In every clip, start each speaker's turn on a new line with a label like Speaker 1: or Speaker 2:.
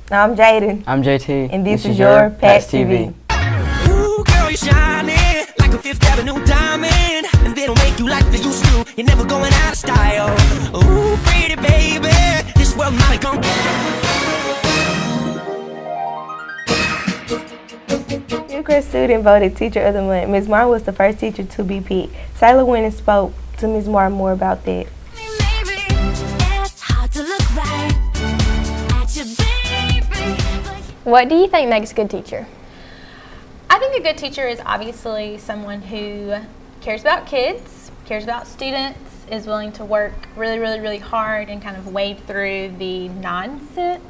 Speaker 1: I'm Jaden.
Speaker 2: I'm JT.
Speaker 1: And this is your Pats TV.
Speaker 3: Ooh, girl, you shining like a Fifth Avenue diamond, and they don't make you like they used to. You're never going out of style. Ooh, pretty baby, this world might come.
Speaker 1: Hillcrest student voted Teacher of the Month. Ms. Martin was the first teacher to be picked. Taylor went and spoke to Ms. Martin more about that.
Speaker 4: What do you think makes a good teacher?
Speaker 5: I think a good teacher is obviously someone who cares about kids, cares about students, is willing to work really, really, really hard and kind of wade through the nonsense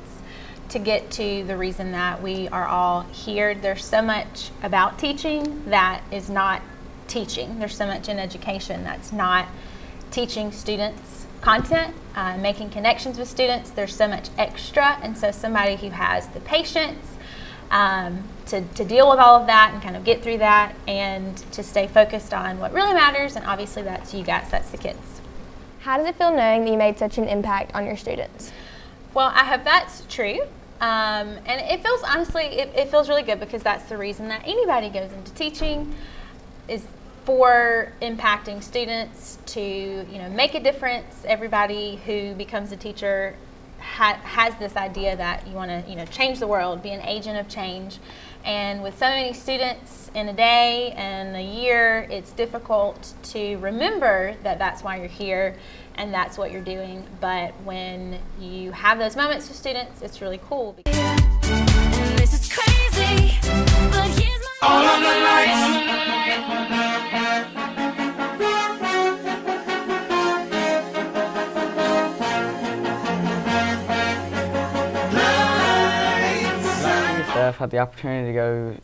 Speaker 5: to get to the reason that we are all here. There's so much about teaching that is not teaching. There's so much in education that's not teaching students content, making connections with students. There's so much extra, and so somebody who has the patience to deal with all of that and kind of get through that and to stay focused on what really matters, and obviously that's you guys, that's the kids.
Speaker 4: How does it feel knowing that you made such an impact on your students?
Speaker 5: Well, I hope that's true. And it feels, honestly, it feels really good, because that's the reason that anybody goes into teaching, is for impacting students, to make a difference. Everybody who becomes a teacher has this idea that you want to change the world, be an agent of change. And with so many students in a day and a year, it's difficult to remember that that's why you're here and that's what you're doing. But when you have those moments with students, it's really cool.
Speaker 3: And this is crazy, but here's my all on the lights.
Speaker 2: I've had the opportunity to go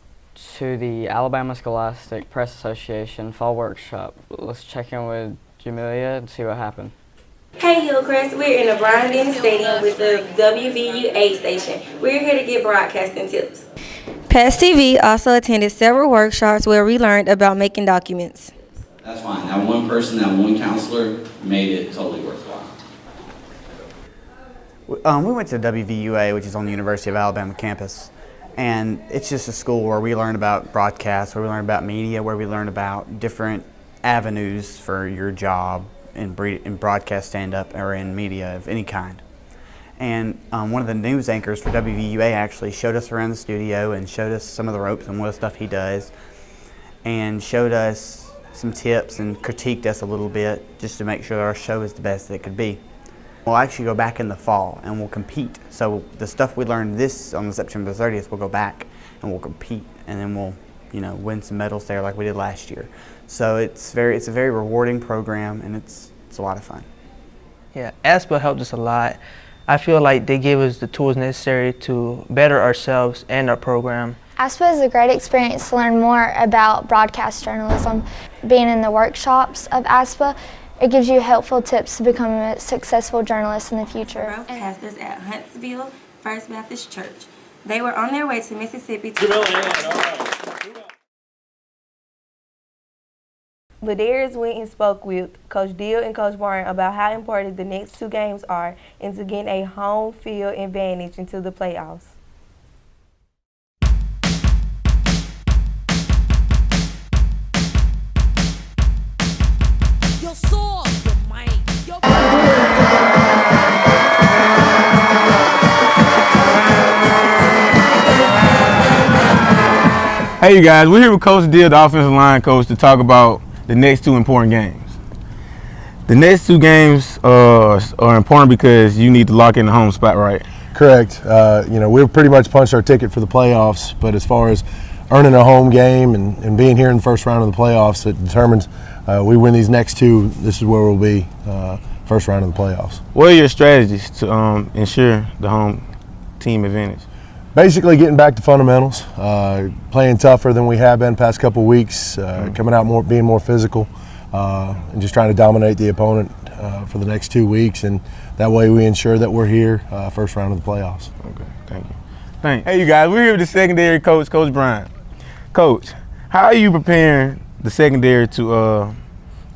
Speaker 2: to the Alabama Scholastic Press Association Fall Workshop. Let's check in with Jamelia and see what happened.
Speaker 1: Hey Hillcrest, we're in the Brian Dennis Stadium with the WVU station. We're here to get broadcasting tips. Pats TV also attended several workshops where we learned about making documents.
Speaker 6: That's fine. That one person, that one counselor made it totally worthwhile.
Speaker 7: We went to WVUA, which is on the University of Alabama campus. And it's just a school where we learn about broadcast, where we learn about media, where we learn about different avenues for your job in broadcast stand-up or in media of any kind. And one of the news anchors for WVUA actually showed us around the studio and showed us some of the ropes and what the stuff he does, and showed us some tips and critiqued us a little bit just to make sure our show is the best that it could be. We'll actually go back in the fall and we'll compete. So the stuff we learned on September 30th, we'll go back and we'll compete, and then we'll, win some medals there like we did last year. So it's a very rewarding program, and it's a lot of fun.
Speaker 8: Yeah, ASPA helped us a lot. I feel like they gave us the tools necessary to better ourselves and our program.
Speaker 4: ASPA is a great experience to learn more about broadcast journalism. Being in the workshops of ASPA, it gives you helpful tips to become a successful journalist in the future.
Speaker 1: Broadcasters at Huntsville First Baptist Church. They were on their way to Mississippi Ladarius went and spoke with Coach Deal and Coach Warren about how important the next two games are and to gain a home field advantage into the playoffs.
Speaker 9: Hey you guys, we're here with Coach Deal, the offensive line coach, to talk about the next two important games. The next two games are important because you need to lock in the home spot, right?
Speaker 10: Correct. We've pretty much punched our ticket for the playoffs, but as far as earning a home game and being here in the first round of the playoffs, it determines we win these next two, this is where we'll be first round of the playoffs.
Speaker 9: What are your strategies to ensure the home team advantage?
Speaker 10: Basically getting back to fundamentals, playing tougher than we have been past couple weeks, coming out being more physical, and just trying to dominate the opponent for the next 2 weeks, and that way we ensure that we're here first round of the playoffs.
Speaker 9: Okay, thank you. Thanks. Hey you guys, we're here with the secondary coach, Coach Bryant. Coach, how are you preparing the secondary to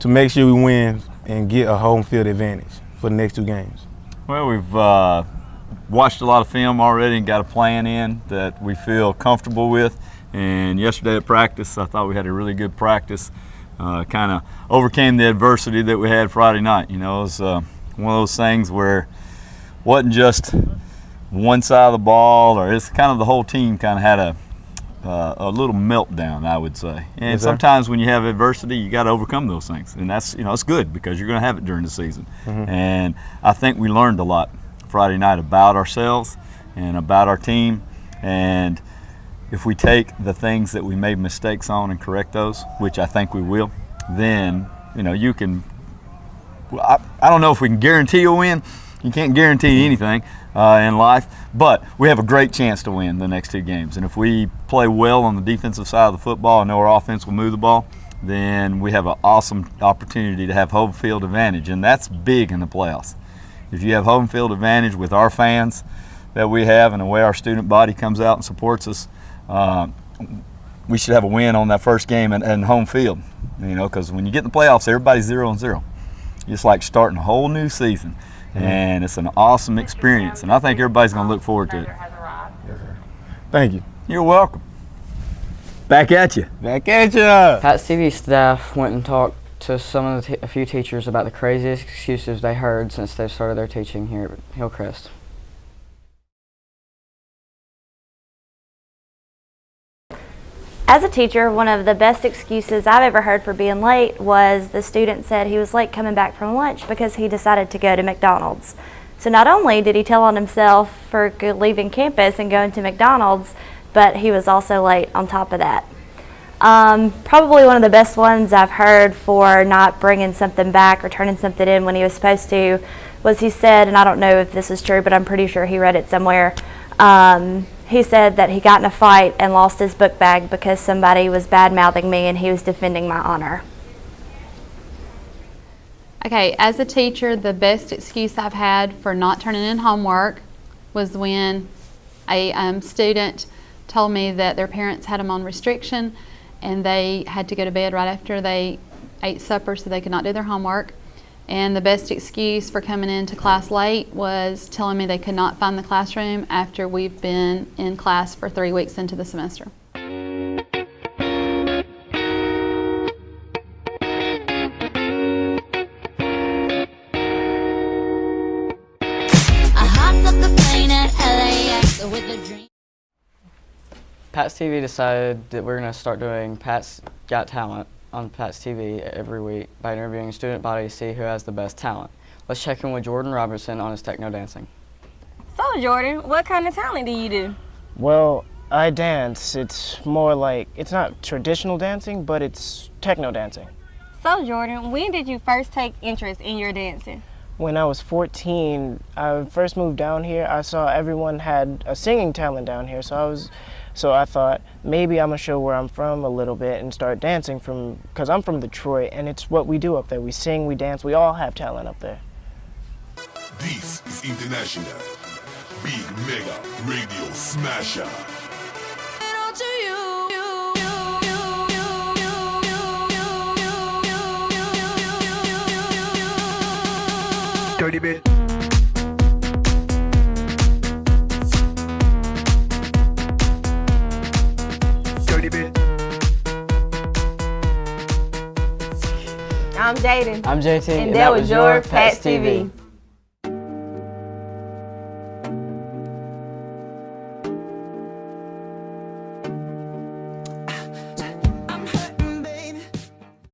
Speaker 9: make sure we win and get a home field advantage for the next two games?
Speaker 11: Well, we've watched a lot of film already and got a plan in that we feel comfortable with. And yesterday at practice, I thought we had a really good practice. Kind of overcame the adversity that we had Friday night. You know, it was one of those things where it wasn't just one side of the ball, or it's kind of the whole team kind of had a little meltdown, I would say. And sometimes when you have adversity, you got to overcome those things, and that's, you know, it's good because you're going to have it during the season. And I think we learned a lot Friday night about ourselves and about our team. And if we take the things that we made mistakes on and correct those, which I think we will, then, you know, you can, I don't know if we can guarantee a win. You can't guarantee anything in life, but we have a great chance to win the next 2 games. And if we play well on the defensive side of the football and know our offense will move the ball, then we have an awesome opportunity to have home field advantage, and that's big in the playoffs. If you have home field advantage with our fans that we have and the way our student body comes out and supports us, we should have a win on that first game and home field, you know, because when you get in the playoffs, everybody's 0-0. It's like starting a whole new season, and it's an awesome experience, and I think everybody's going to look forward to it.
Speaker 9: Thank you.
Speaker 11: You're welcome. Back at you.
Speaker 9: Back at you.
Speaker 2: Pat's TV staff went and talked to a few teachers about the craziest excuses they heard since they've started their teaching here at Hillcrest.
Speaker 12: As a teacher, one of the best excuses I've ever heard for being late was the student said he was late coming back from lunch because he decided to go to McDonald's. So not only did he tell on himself for leaving campus and going to McDonald's, but he was also late on top of that. Probably one of the best ones I've heard for not bringing something back or turning something in when he was supposed to was he said, and I don't know if this is true, but I'm pretty sure he read it somewhere, he said that he got in a fight and lost his book bag because somebody was bad-mouthing me and he was defending my honor.
Speaker 13: Okay, as a teacher, the best excuse I've had for not turning in homework was when a student told me that their parents had them on restriction and they had to go to bed right after they ate supper so they could not do their homework. And the best excuse for coming into class late was telling me they could not find the classroom after we've been in class for 3 weeks into the semester.
Speaker 2: Pat's TV decided that we're going to start doing Pat's Got Talent on Pat's TV every week by interviewing a student body to see who has the best talent. Let's check in with Jordan Robertson on his techno dancing.
Speaker 1: So Jordan, what kind of talent do you do?
Speaker 14: Well, I dance. It's more like, it's not traditional dancing, but it's techno dancing.
Speaker 1: So Jordan, when did you first take interest in your dancing?
Speaker 14: When I was 14, I first moved down here. I saw everyone had a singing talent down here, so I thought maybe I'm gonna show where I'm from a little bit and start dancing because I'm from Detroit and it's what we do up there. We sing, we dance, we all have talent up there.
Speaker 15: This is International Big Mega Radio Smasher. Dirty bit.
Speaker 1: I'm Jaden.
Speaker 2: I'm JT.
Speaker 1: And that was your Pat's TV.